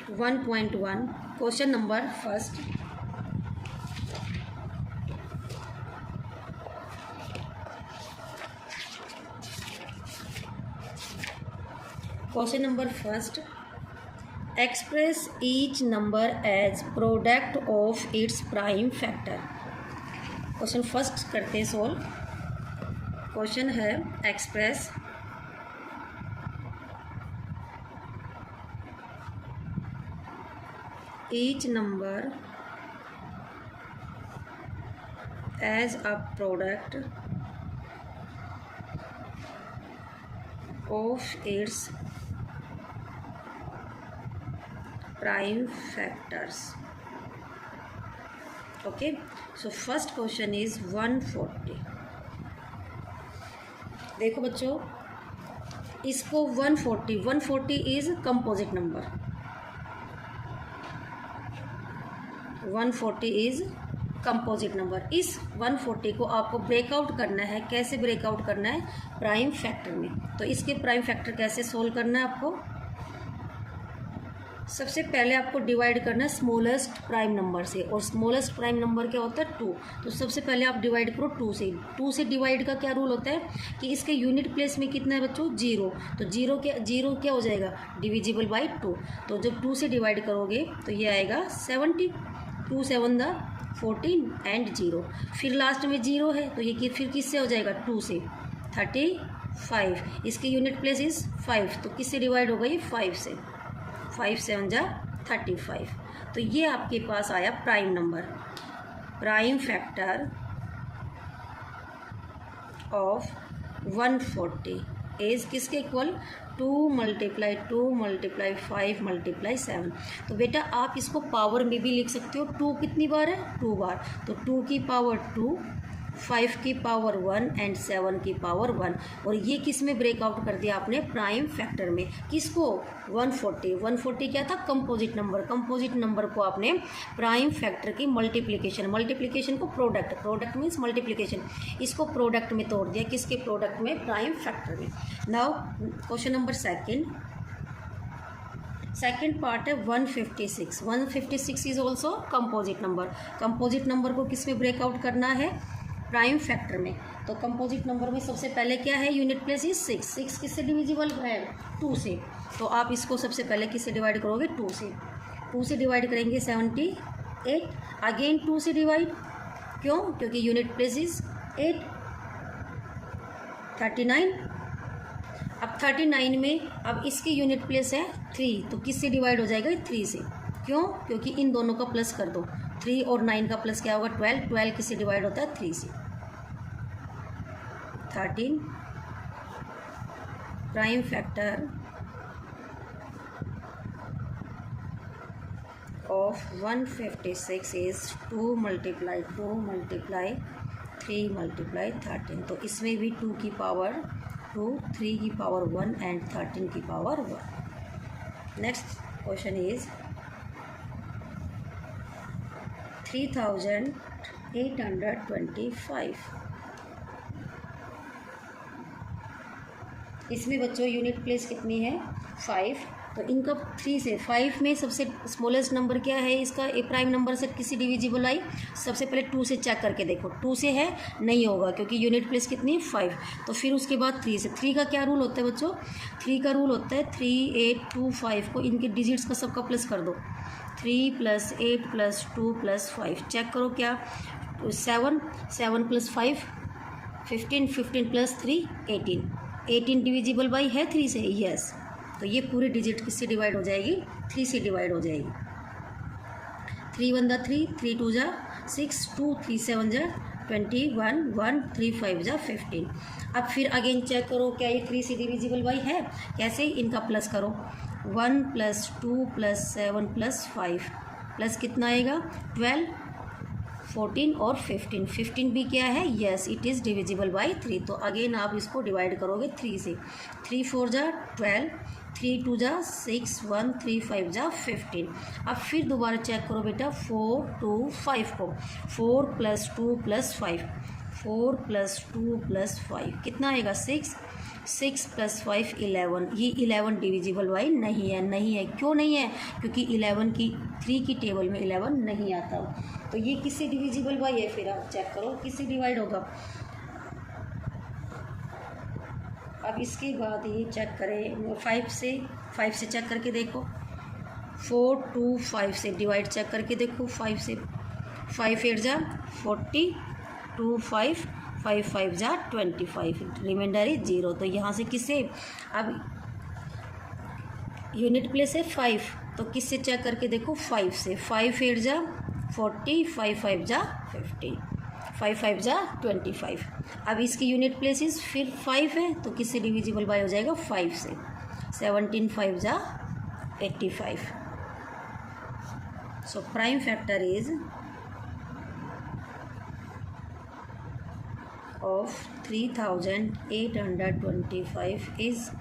1.1 question number first. Question number first, express each number as product of its prime factor. Question first करते हैं solve. Question है express each number as a product of its prime factors. Okay, so first question is 140। देखो बच्चों, इसको 140 is composite number. 140 is composite number. इस 140 को आपको breakout करना है। कैसे ब्रेकआउट करना है? प्राइम फैक्टर में। तो इसके प्राइम फैक्टर कैसे सोल्व करना है आपको? सबसे पहले आपको डिवाइड करना है स्मॉलेस्ट प्राइम नंबर से, और स्मॉलेस्ट प्राइम नंबर क्या होता है? 2। तो सबसे पहले आप डिवाइड करो 2 से। 2 से डिवाइड का क्या रूल होता है कि इसके यूनिट प्लेस में कितना है बच्चों? 0। तो 0 क्या हो जाएगा? Divisible by 2। तो जब 2 से डिवाइड करोगे तो ये आएगा 70। 2 7 द 14 एंड 0। फिर लास्ट में 0 है तो ये फिर किससे हो जाएगा? 2 से 35। इसके यूनिट प्लेस इज 5, तो किससे डिवाइड होगा ये? 5 से। 5 7 जा 35। तो ये आपके पास आया prime number. Prime factor of 140 is किसके इक्वल? 2 × 2 × 5 × 7। तो बेटा आप इसको पावर में भी लिख सकते हो। 2 कितनी बार है? 2 बार। तो 2 की पावर 2, 5 की पावर 1 एंड 7 की पावर 1। और ये किस में ब्रेकआउट कर दिया आपने? प्राइम फैक्टर में। किसको? 140 क्या था? Composite number. कंपोजिट नंबर को आपने प्राइम फैक्टर की मल्टीप्लिकेशन को प्रोडक्ट मीन्स मल्टीप्लिकेशन, इसको प्रोडक्ट में तोड़ दिया। किसके प्रोडक्ट में? प्राइम फैक्टर में। Now question number second part है 156। 156 is also composite number. Composite number को किस में ब्रेकआउट करना है? प्राइम फैक्टर में। तो कंपोजिट नंबर में सबसे पहले क्या है? Unit place is 6। 6 किससे डिविजिबल है? 2 से। तो आप इसको सबसे पहले किससे डिवाइड करोगे? 2 से। 2 से डिवाइड करेंगे 78। अगेन 2 से डिवाइड, क्यों? क्योंकि यूनिट प्लेस इज 8। 39। अब 39 में अब इसकी यूनिट प्लेस है 3, तो किससे डिवाइड हो जाएगा? 3 से। क्यों? क्योंकि इन दोनों का प्लस कर दो। 3 और 9 का प्लस क्या होगा? 12। 12 किससे डिवाइड होता है? 3 से। 13। Prime factor of 156 is 2 × 2 × 3 × 13। तो इसमें भी 2 की पावर 2, 3 की पावर 1 एंड 13 की पावर 1। Next question is 3825। इसमें बच्चों यूनिट प्लेस कितनी है? 5। तो इनका 3 से 5 में सबसे स्मॉलेस्ट नंबर क्या है इसका? ए प्राइम नंबर से किसी डिविजिबल आई? सबसे पहले 2 से चेक करके देखो। 2 से है? नहीं होगा, क्योंकि यूनिट प्लेस कितनी है? 5। तो फिर उसके बाद 3 से। 3 का क्या रूल होता है बच्चों? 3 का रूल होता है 3 8 2 5 को इनके डिजिट्स का सबका प्लस कर दो। 3 + 8 + 2 + 5। चेक करो क्या? 7 + 5 15 15 + 3 18। 18 डिविजिबल बाई है 3 से? यस। तो ये पूरी डिजिट किससे डिवाइड हो जाएगी? 3 से डिवाइड हो जाएगी। 3 1 × 3, 3 2 × 6, 2 3 7 × 21, 1 3 5 × 15। अब फिर अगेन चेक करो क्या ये 3 से डिविजिबल बाई है? कैसे? इनका प्लस करो। 1 + 2 + 7 + 5 प्लस कितना आएगा? 12, 14 और 15। 15 भी क्या है? Yes, it is divisible by 3। तो अगेन आप इसको डिवाइड करोगे 3 से। 3 4 × 12, 3 2 × 6, 1 3 5 × 15। अब फिर दोबारा चेक करो बेटा 4 2 5 को। 4 + 2 + 5, 4 + 2 + 5 कितना आएगा? 6। 6 + 5 11, ये 11 डिविजिबल बाई नहीं है। क्यों नहीं है? क्योंकि 11 की 3 की टेबल में 11 नहीं आता। तो ये किससे डिविजिबल बाई है? फिर आप चेक करो किससे डिवाइड होगा। अब इसके बाद ये चेक करें 5 से चेक करके देखो। 4 2 5 से डिवाइड चेक करके देखो। 5 से 5 8 जा 40, 2 5 5 5 जा 25, रिमाइंडर इज 0। तो यहाँ से किससे, अब यूनिट प्लेस है 5, तो किससे चेक करके देखो 5 से। 5 8 जा 40, 5 5 जा 50, 5 5 जा 25। अब इसकी यूनिट प्लेसेस फिर 5 है, तो किससे डिविजिबल बाय हो जाएगा 5 से। 17 5 जा 85। So prime factor is of 3825 is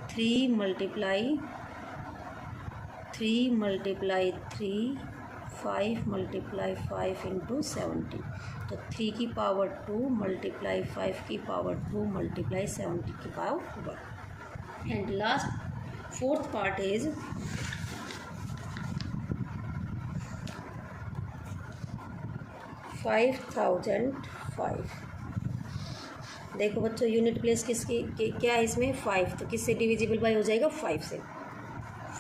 3 multiply 3 5 multiply 5 into 17। तो 3 की पावर 2 मल्टीप्लाई 5 की पावर 2 मल्टीप्लाई 70 की power 1। And last fourth part is 5005। देखो बच्चों यूनिट प्लेस किसकी क्या है इसमें 5, तो किससे डिविजिबल बाय हो जाएगा 5 से।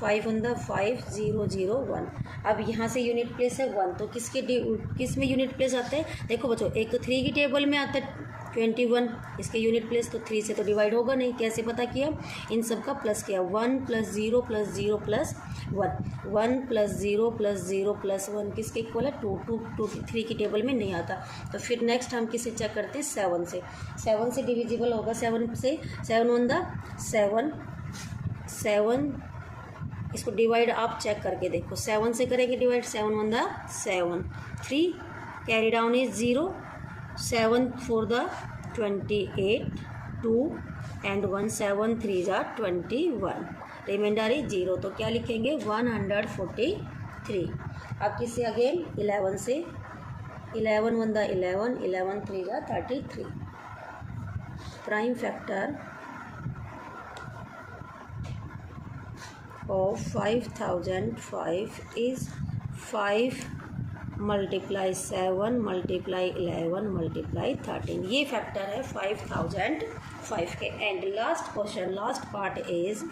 5 on the 5 0 0 1। अब यहाँ से यूनिट प्लेस है 1, तो किस में यूनिट प्लेस आता है? देखो बच्चों एक तो 3 की टेबल में आता है 21, इसके यूनिट प्लेस, तो 3 से तो डिवाइड होगा नहीं। कैसे पता किया? इन सब का प्लस किया। 1 + 0 + 0 + 1, 1 + 0 + 0 + 1 किसके इक्वल है 2 2 2 3 की टेबल में नहीं आता। तो फिर नेक्स्ट हम किसे चेक करते हैं 7 से। 7 से डिविजिबल होगा 7 से। 7 on the 7 7, इसको डिवाइड आप चेक करके देखो। 7 से करेंगे divide. 7 on the 7 3 carry down is 0। 7 4 the 28 2 and 1 7 3 जा 21, रिमाइंडर इज 0। तो क्या लिखेंगे 143। अब किससे अगेन 11 से। 11 1 the 11 11 3 जा 33। Prime factor of 5005 is 5 multiply 7 multiply 11 multiply 13। ये फैक्टर है 5005 के। And last question, last part is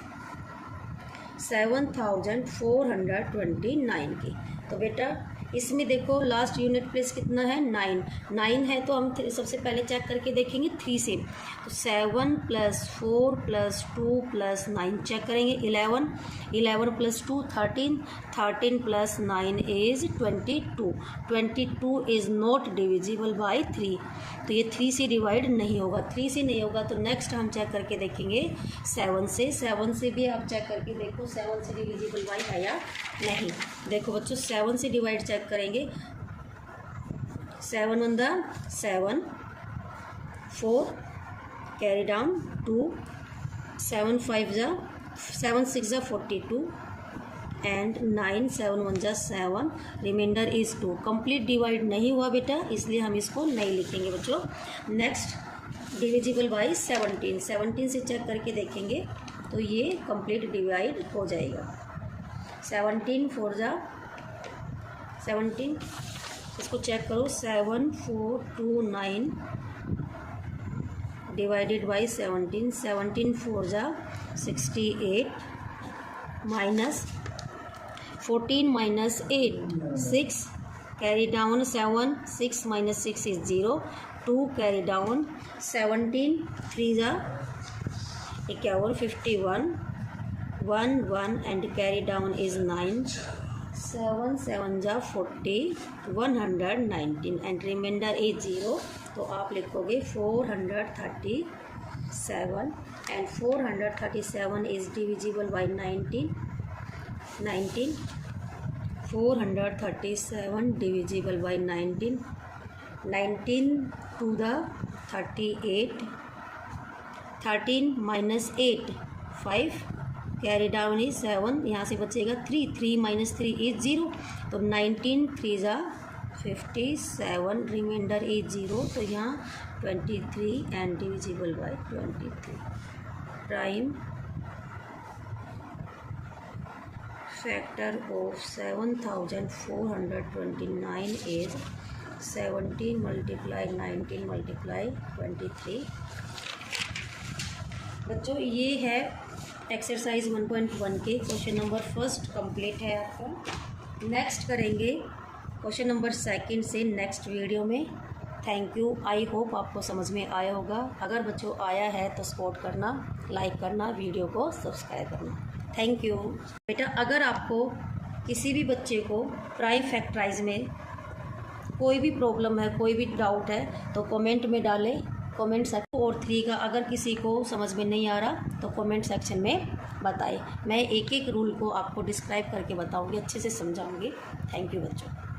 7429 की। तो बेटा इसमें देखो लास्ट यूनिट प्लेस कितना है 9 9 है, तो हम सबसे पहले चेक करके देखेंगे 3 से। तो 7 + 4 + 2 + 9 चेक करेंगे। 11 11 + 2 13 13 + 9 is 22। 22 is not divisible by 3, तो ये 3 से डिवाइड नहीं होगा। 3 से नहीं होगा तो नेक्स्ट हम चेक करके देखेंगे 7 से। 7 से भी आप चेक करके देखो 7 से डिविजिबल बाय है या नहीं। देखो बच्चों 7 से डिवाइड चेक करेंगे। 7 on the 7 4 कैरी डाउन 2 7 5 जा 7 6 जा 42 एंड 9 7 1 जा 7, रिमाइंडर इज 2। कंप्लीट डिवाइड नहीं हुआ बेटा, इसलिए हम इसको नहीं लिखेंगे बच्चों। Next divisible by 17। 17 से चेक करके देखेंगे तो ये कंप्लीट डिवाइड हो जाएगा। 17 4 जा 17, इसको चेक करो। 7 4 2 9 डिवाइडेड बाई 17। 17 4 जा 68 minus 14 minus 8 6 carry down 7 6 minus 6 is 0 2 carry down 17 3 जा 51 51 1 1 एंड कैरी डाउन इज 9 7 7 जा 40 119 एंड रिमाइंडर इज 0। तो आप लिखोगे 437 and 437 is divisible by 19 437 divisible by 19 two the 38 13 minus 8 5 carry down is 7, यहाँ से बचेगा 3 3 माइनस 3 इज 0। तो 19 3 जा 57, रिमाइंडर इज 0। तो यहाँ 23 and divisible by 23। prime factor of 7429 is 17 multiply 19 multiply 23। बच्चों ये है एक्सरसाइज 1.1 के क्वेश्चन नंबर फर्स्ट कंप्लीट है आपका। नेक्स्ट करेंगे क्वेश्चन नंबर सेकंड से नेक्स्ट वीडियो में। Thank you. आई होप आपको समझ में आया होगा। अगर बच्चों आया है तो सपोर्ट करना, लाइक करना, वीडियो को सब्सक्राइब करना। Thank you. बेटा अगर आपको किसी भी बच्चे को प्राइम फैक्टराइज में कोई भी प्रॉब्लम है, कोई भी डाउट है तो कमेंट में डालें। कमेंट सेक्शन और 3 का अगर किसी को समझ में नहीं आ रहा तो कमेंट सेक्शन में बताएं। मैं एक एक रूल को आपको डिस्क्राइब करके बताऊंगी, अच्छे से समझाऊंगी। थैंक यू बच्चों।